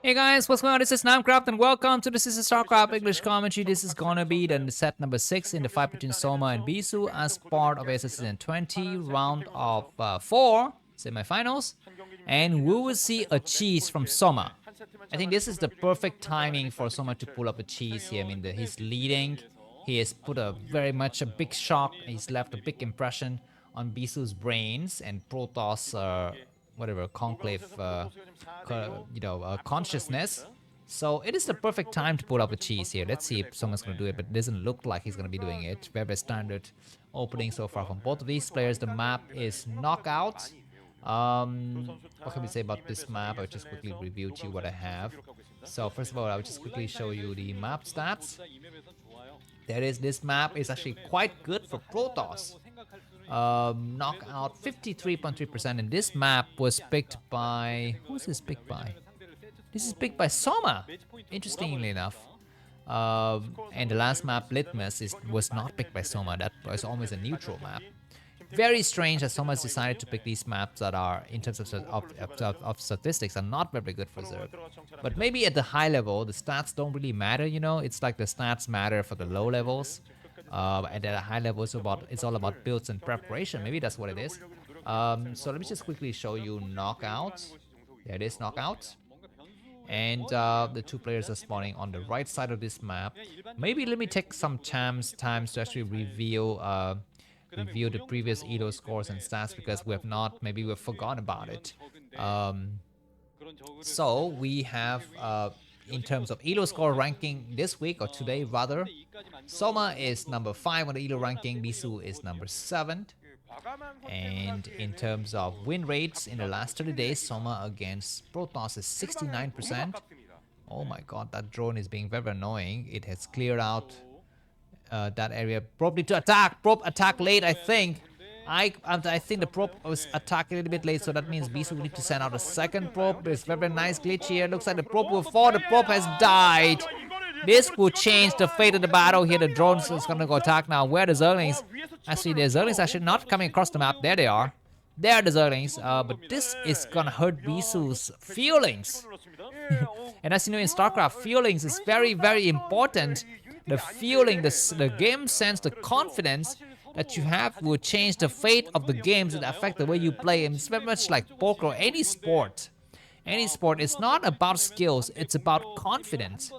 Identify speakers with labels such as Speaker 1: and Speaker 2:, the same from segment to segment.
Speaker 1: Hey guys, what's going on? This is Namkraft and welcome to This is Starcraft English Commentary. This is gonna be the set number 6 in the fight between Soma and Bisu as part of ASL S20 round of 4 semifinals. And we will see a cheese from Soma. I think this is the perfect timing for Soma to pull up a cheese here. I mean, he's leading. He has put a very much a big shock. He's left a big impression on Bisu's brains and Protoss whatever conclave consciousness. So it is the perfect time to pull up a cheese here. Let's see if someone's going to do it, but it doesn't look like he's going to be doing it. Very standard opening so far from both of these players. The map is knockout. What can we say about this map? I'll just quickly review to you what I have. So first of all, I'll just quickly show you the map stats. There is, this map is actually quite good for Protoss. Knockout 53.3%, and this map was picked by, who is this picked by? This is picked by Soma, interestingly enough. And the last map, Litmus, was not picked by Soma. That was almost a neutral map. Very strange that Soma has decided to pick these maps that are, in terms of statistics, are not very good for Zerg. But maybe at the high level, the stats don't really matter, you know? It's like the stats matter for the low levels. And at a high level, it's all about builds and preparation. Maybe that's what it is. So let me just quickly show you knockout. There it is, knockout. And the two players are spawning on the right side of this map. Maybe let me take some times to actually review the previous Elo scores and stats, because maybe we've forgotten about it. So we have, in terms of Elo score ranking this week, or today rather, Soma is number 5 on the Elo ranking, Bisu is number 7. And in terms of win rates in the last 30 days, Soma against Protoss is 69%. Oh my god, that drone is being very annoying. It has cleared out that area. Probe need to attack. Probe attack late, I think. I think the probe was attacked a little bit late, so that means Bisu will need to send out a second probe. There's very nice glitch here. Looks like the probe will fall. The probe has died. This will change the fate of the battle here. The drones is gonna go attack now. Where are the Zerglings? Actually, the Zerglings are actually not coming across the map. There they are. There are the Zerglings. But this is gonna hurt Bisu's feelings. And as you know, in Starcraft, feelings is very important. The feeling, the game sense, the confidence that you have will change the fate of the games that affect the way you play. And it's very much like poker or any sport. Any sport, it's not about skills, it's about confidence.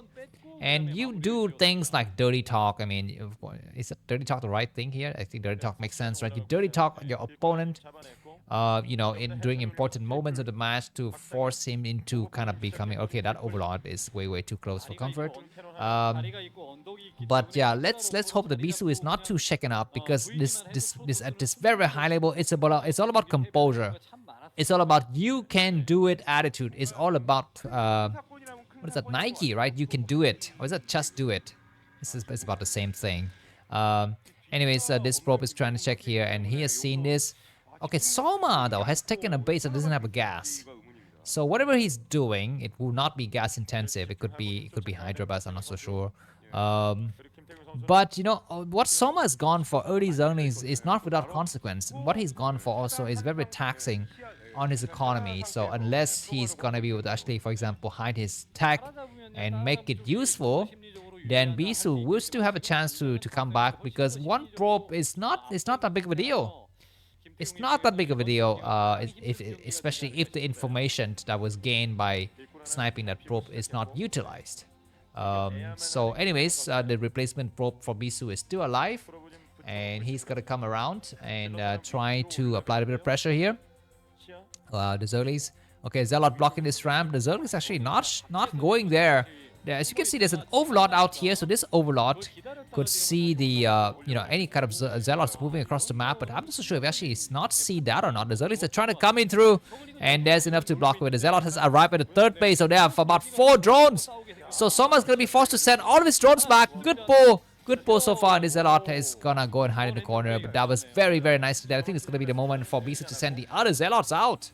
Speaker 1: And you do things like dirty talk. I mean, is dirty talk the right thing here? I think dirty talk makes sense, right? You dirty talk your opponent, during important moments of the match to force him into kind of becoming, okay, that overlord is way too close for comfort. But yeah, let's hope that Bisu is not too shaken up, because this at this very high level, it's all about composure. It's all about you can do it attitude. It's all about what is that, Nike, right? You can do it. Or is that just do it? It's about the same thing. Anyways, this probe is trying to check here, and he has seen this. Okay, Soma though has taken a base that doesn't have a gas. So whatever he's doing, it will not be gas intensive. It could be Hydra Bus, I'm not so sure. But you know what Soma has gone for early zonings is not without consequence. What he's gone for also is very taxing on his economy. So unless he's gonna be able to actually, for example, hide his tech and make it useful, then Bisu will still have a chance to come back, because one probe is not that big of a deal. It's not that big of a deal, especially if the information that was gained by sniping that probe is not utilized. So anyways, the replacement probe for Bisu is still alive, and he's gonna come around and try to apply a bit of pressure here. The Zerglies. Okay, Zealot blocking this ramp. The Zerg is actually not going there. As you can see, there's an overlord out here, so this overlord could see the any kind of Zealots moving across the map, but I'm not so sure if actually it's not see that or not. The Zerglies are trying to come in through, and there's enough to block with. The Zealot has arrived at the third base, so they have about 4 drones. So Soma's gonna be forced to send all of his drones back. Good pull so far. And this Zealot is gonna go and hide in the corner, but that was very nicely done. I think it's gonna be the moment for Bisu to send the other Zealots out.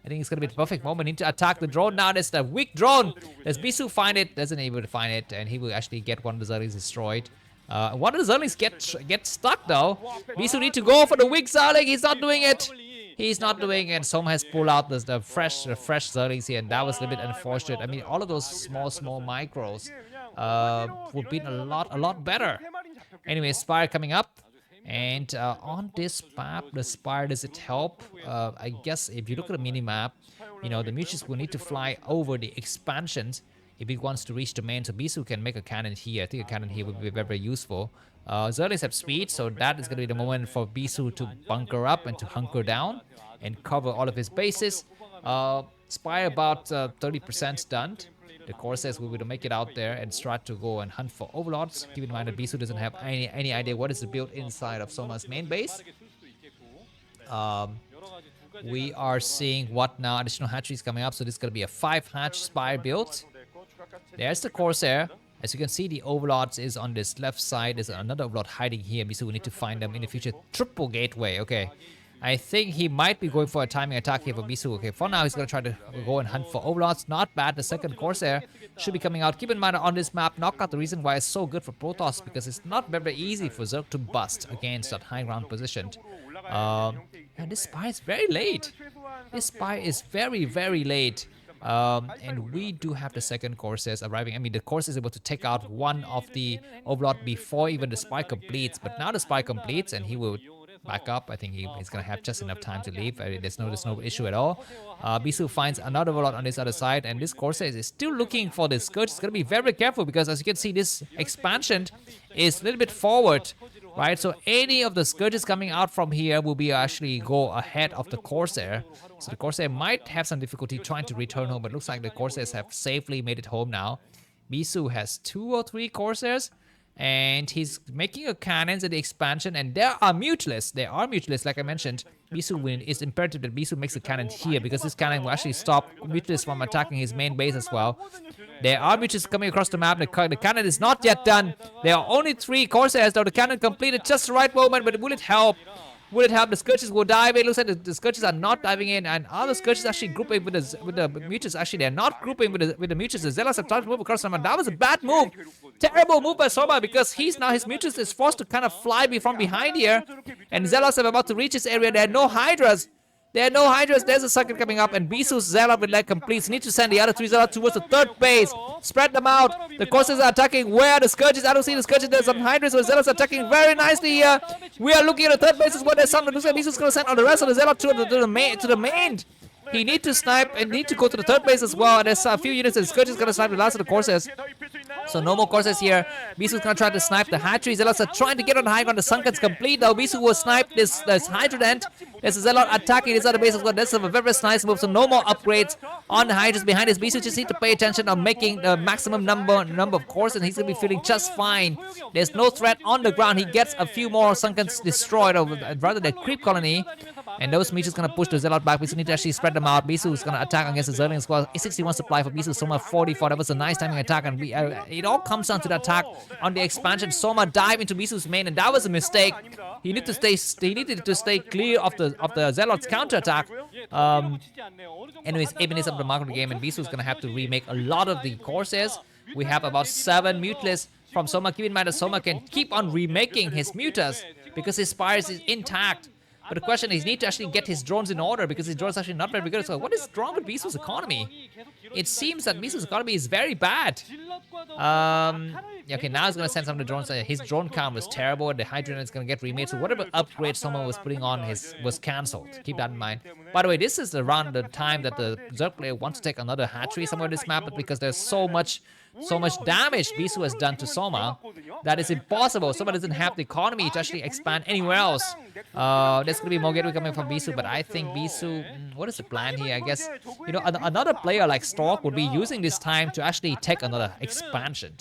Speaker 1: I think it's going to be the perfect moment. Need to attack the drone now. There's the weak drone. Does Bisu find it? Doesn't able to find it, and he will actually get one of the Zerglings destroyed. One of the Zerglings get stuck though. Bisu need to go for the weak Zergling. He's not doing it. He's not doing it. Soma has pulled out the fresh Zerlings here, and that was a little bit unfortunate. I mean, all of those small micros would have been a lot better. Anyway, Spire coming up. And on this map, the Spire, does it help? I guess if you look at the mini-map, you know, the Mutuals will need to fly over the expansions if he wants to reach the main. So Bisu can make a cannon here. I think a cannon here would be very useful. Zerlis have speed, so that is going to be the moment for Bisu to bunker up and to hunker down and cover all of his bases. Spire about 30% stunned. The Corsairs will be to make it out there and start to go and hunt for overlords. Keep in mind that Bisu doesn't have any idea what is built inside of Soma's main base. We are seeing what now? Additional hatcheries coming up. So this is going to be a 5-hatch Spire build. There's the Corsair. As you can see, the overlords is on this left side. There's another overlord hiding here. Bisu will need to find them in the future. Triple gateway. Okay. I think he might be going for a timing attack here for Bisu. Okay, for now he's going to try to go and hunt for overlords. Not bad. The second Corsair should be coming out. Keep in mind on this map, Knockout, the reason why it's so good for Protoss, because it's not very easy for Zerg to bust against that high ground position. And this spy is very late. This spy is very late. And we do have the second Corsairs arriving. I mean, the Corsair is able to take out one of the overlord before even the spy completes. But now the spy completes and he will back up. I think he's gonna have just enough time to leave. There's no issue at all. Bisu finds another overlord on this other side, and this Corsair is still looking for this Scourge. He's gonna be very careful because, as you can see, this expansion is a little bit forward, right? So any of the Scourges coming out from here will be actually go ahead of the Corsair. So the Corsair might have some difficulty trying to return home, but it looks like the Corsairs have safely made it home now. Bisu has 2 or 3 Corsairs. And he's making a cannons at the expansion, and there are Mutalists. There are Mutalists, like I mentioned. Bisu it's imperative that Bisu makes a cannon here, because this cannon will actually stop Mutalists from attacking his main base as well. There are Mutalists coming across the map. The cannon is not yet done. There are only 3 Corsairs, though. The cannon completed just the right moment, but will it help? Will it help? The Scourges will dive in. It looks like the Scourges are not diving in, and other Scourges actually grouping with the Mutants. Actually, they're not grouping with the Mutants. The Zealots have tried to move across the map. That was a bad move. Terrible move by Soma, because his Mutants is forced to kind of fly from behind here, and Zealots are about to reach this area. There are no Hydras. There's a second coming up, and Bisu's Zelle with leg completes. Need to send the other 3 Zealots towards the third base. Spread them out. The Corsairs are attacking. Where are the Scourges? I don't see the Scourges. There's some Hydras, so Zealots are attacking very nicely here. We are looking at the third base. Is what there's some. Looks like Bisu's going to send all the rest of the Zealots to the main. He need to snipe and need to go to the third base as well. And there's a few units, and Scourge is going to snipe the last of the Corsairs. So no more Corsairs here. Bisu's going to try to snipe the hatcheries. Zealots are trying to get on the high ground. The Sunken's complete, though. Bisu will snipe this Hydrant. There's a Zealot attacking this other base as well. That's a very nice move. So no more upgrades on the Hydras behind this. Bisu just need to pay attention on making the maximum number of cores, and he's going to be feeling just fine. There's no threat on the ground. He gets a few more Sunkens destroyed, or rather the creep colony. And those Meech's gonna push the Zealot back. Bisu need to actually spread them out. Bisu is gonna attack against the Zerling squad. 61 supply for Bisu. Soma 44. That was a nice timing attack, and it all comes down to the attack on the expansion. Soma dive into Bisu's main, and that was a mistake. He needed to stay clear of the Zealot's counter attack. Anyways, 8 minutes of the mark of the game, and Bisu is gonna have to remake a lot of the Corsairs. We have about 7 Mutalists from Soma. Keep in mind that Soma can keep on remaking his Mutas because his Spires is intact. But the question is, he needs to actually get his drones in order, because his drones are actually not very good. So what is wrong with Bisu's economy? It seems that Bisu's economy is very bad. Okay, now he's going to send some of the drones. His drone count was terrible, and the Hydrant is going to get remade. So whatever upgrade someone was putting on was cancelled. Keep that in mind. By the way, this is around the time that the Zerg player wants to take another hatchery somewhere on this map, because there's so much damage Bisu has done to Soma that is impossible. Soma doesn't have the economy to actually expand anywhere else. There's gonna be more gateway coming from Bisu, but I think Bisu, what is the plan here? I guess, you know, another player like Stork would be using this time to actually take another expansion.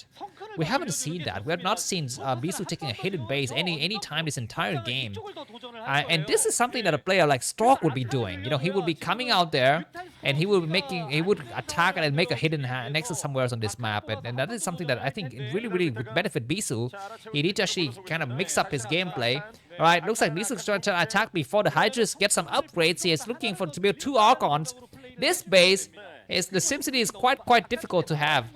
Speaker 1: We haven't seen that. We have not seen Bisu taking a hidden base any time this entire game. And this is something that a player like Stork would be doing. You know, he would be coming out there, and he would attack and make a hidden nexus somewhere else on this map. And that is something that I think really would benefit Bisu. He need to actually kind of mix up his gameplay. Alright, looks like Bisu's trying to attack before the Hydras get some upgrades. He is looking to build 2 Archons. This base is, the SimCity is quite difficult to have.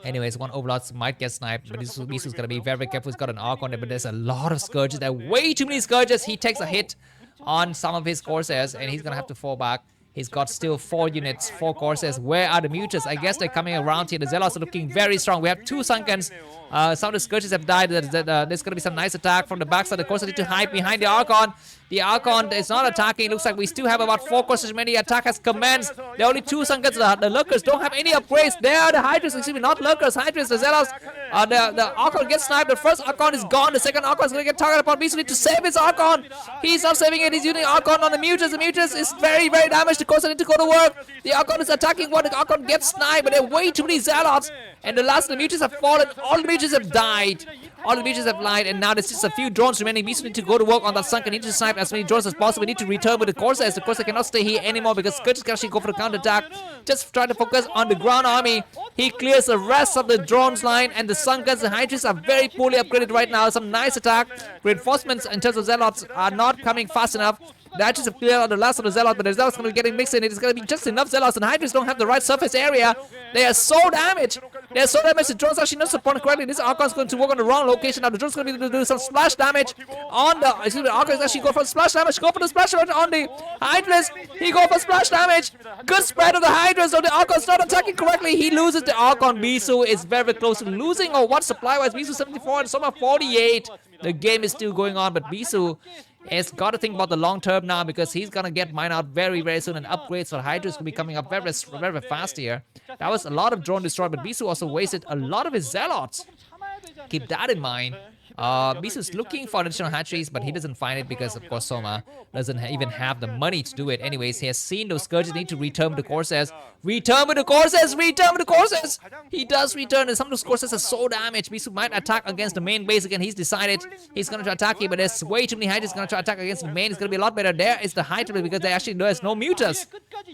Speaker 1: Anyways, one Overlord might get sniped, but Bisu's gonna be very careful. He's got an Archon there, but there's a lot of Scourges. There are way too many Scourges. He takes a hit on some of his Corsairs, and he's gonna have to fall back. He's got still 4 units, 4 Corsairs. Where are the Mutas? I guess they're coming around here. The Zealots are looking very strong. We have 2 Sunkens. Some of the Skirmishes have died. There's going to be some nice attack from the backside. The Corsairs need to hide behind the Archon. The Archon is not attacking. It looks like we still have about 4 Corsairs remaining. Attack has commenced. There are only 2 Sunkens. The Lurkers don't have any upgrades. There are the Hydras. Excuse me, not Lurkers. Hydras, the Zealots. The Archon gets sniped. The first Archon is gone. The second Archon is going to get targeted upon. Bisu need to save his Archon. He's not saving it. He's using Archon on the Mutas. The Mutas is very, very damaged. The Corsairs need to go to work. The Archon is attacking one. The Archon gets sniped, but there are way too many Zealots. And the last of the Mutas have fallen. All the Mutas have died. All the Mutas have died, and now there's just a few drones remaining. We need to go to work on that Sunken. Need to snipe as many drones as possible. We need to return with the Corsairs. The Corsairs cannot stay here anymore because Skirmishes can actually go for the counter attack. Just try to focus on the ground army. He clears the rest of the drones line, and the Sunkens, the Hydras are very poorly upgraded right now. Some nice attack. Reinforcements in terms of Zealots are not coming fast enough. The Hydras have cleared out the last of the Zealots, but the Zealots are going to be getting mixed in. It's going to be just enough Zealots, and Hydras don't have the right surface area. They are so damaged. They are so damaged. The drones are actually not supported correctly. This Archon is going to work on the wrong location. Now the drones are going to do some splash damage on the. Excuse me, the Archon is actually going for splash damage. Go for the splash damage on the Hydras. He go for splash damage. Good spread of the Hydras. So the Archon is not attacking correctly. He loses the Archon. Bisu is very close to losing. Or what supply-wise? Bisu 74 and Soma 48. The game is still going on, but Bisu has got to think about the long term now because he's going to get mine out very, very soon, and upgrades for Hydras will be coming up very, very fast here. That was a lot of drone destroyed, but Bisu also wasted a lot of his Zealots. Keep that in mind. Bisu is looking for additional hatcheries, but he doesn't find it because, of course, Soma doesn't even have the money to do it. Anyways, he has seen those Scourges need to return with the Corsairs. Return with the Corsairs! Return with the Corsairs! He does return, and some of those Corsairs are so damaged. Bisu might attack against the main base again. He's decided he's going to attack here, but there's way too many Hydras going to try to attack against the main. It's going to be a lot better. There is the Hydra because there's no Mutas.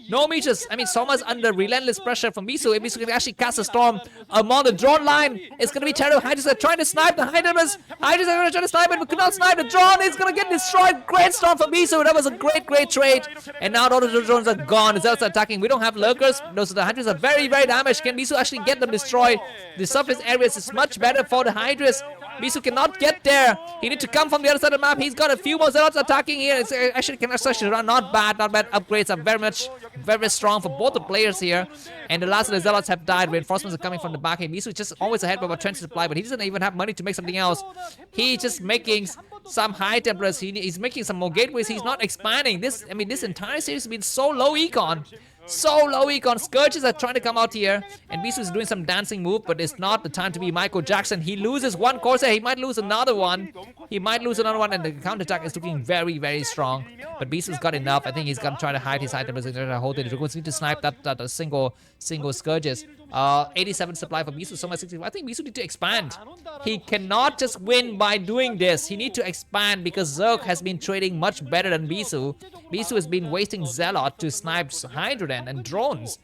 Speaker 1: No Mutas. I mean, Soma's under relentless pressure from Bisu. If Bisu can actually cast a storm among the drone line, it's going to be terrible. Hydras are trying to snipe the Hydras. Hydras are going to try to snipe it, but cannot snipe. The drone is going to get destroyed. Great storm for Bisu. That was a great trade. And now all the drones are gone. The Zealots are attacking. We don't have Lurkers. Those the Hydras are very, very damaged. Can Bisu actually get them destroyed? The surface areas is much better for the Hydras. Bisu cannot get there. He needs to come from the other side of the map. He's got a few more Zealots attacking here. It's actually can run. Not bad. Upgrades are very strong for both the players here. And the last of the Zealots have died. Reinforcements are coming from the back. Bisu is just always ahead by about 20 supply, but he doesn't even have money to make something else. He's just making some high Templars. He's making some more gateways. He's not expanding. This entire series has been so low econ. So low econ. Scourges are trying to come out here, and Bisu is doing some dancing move, but it's not the time to be Michael Jackson. He loses one Corsair. He might lose another one. And the counterattack is looking very, very strong. But Bisu's got enough. I think he's gonna try to hide his items. He's gonna hold it. Dragoons need to snipe that single Scourges. 87 supply for Bisu. Soma 60. I think Bisu need to expand. He cannot just win by doing this. He need to expand because Zerg has been trading much better than Bisu. Bisu has been wasting Zealot to snipe Hydra and drones.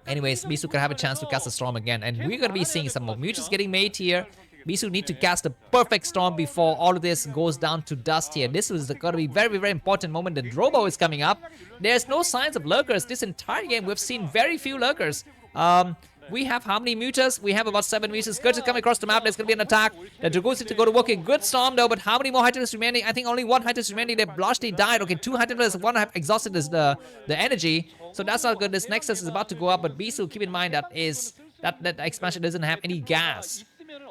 Speaker 1: Anyways, Bisu can have a chance to cast a storm again, and we're gonna be seeing some more mutas getting made here. Bisu need to cast a perfect storm before all of this goes down to dust here. This is going to be very, very important moment. The Drobo is coming up. There's no signs of lurkers. This entire game, we've seen very few lurkers. We have how many mutas? We have about 7 mutas. Scourges coming across the map. There's going to be an attack. The Dragoons need to go to work. A good storm though, but how many more Hydras remaining? I think only 1 Hydras remaining. They've largely died. Okay, 2 Hydras. 1 have exhausted the energy. So that's not good. This Nexus is about to go up, but Bisu, keep in mind that expansion doesn't have any gas.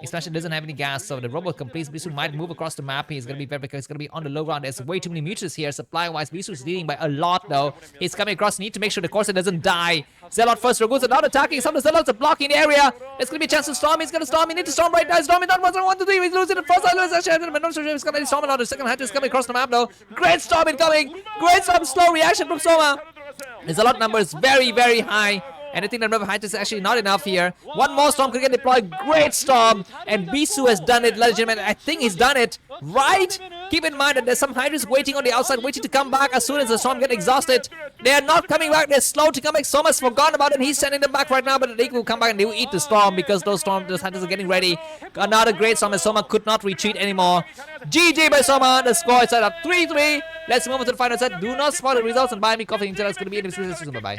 Speaker 1: Expansion doesn't have any gas, so the robot completes. Bisu might move across the map. He's going to be very because he's going to be on the low ground. There's way too many mutas here. Supply-wise, Bisu is leading by a lot, though. He's coming across. Need to make sure the Corsair doesn't die. Zealot first. Dragoons are not attacking. Some of the Zealots are blocking the area. There's going to be a chance to storm. He's going to storm. He needs to storm right now. Storming down 1 2 3. He's losing the first side. I'm not sure if he's going to storm or not. The second Hunter is coming across the map, though. Great storm incoming. Great storm. Slow reaction from Soma. The Zealot number is very, very high. And I think the number of Hydras is actually not enough here. One more storm could get deployed. Great storm. And Bisu has done it, legitimate. I think he's done it. Right? Keep in mind that there's some Hydras waiting on the outside, waiting to come back as soon as the storm gets exhausted. They are not coming back. They're slow to come back. Soma's forgotten about it. He's sending them back right now, but they will come back and they will eat the storm because those Hydras are getting ready. Another great storm, and Soma could not retreat anymore. GG by Soma. The score is set up 3-3. Let's move on to the final set. Do not spoil the results and buy me coffee until it's going to be in the description. Bye-bye.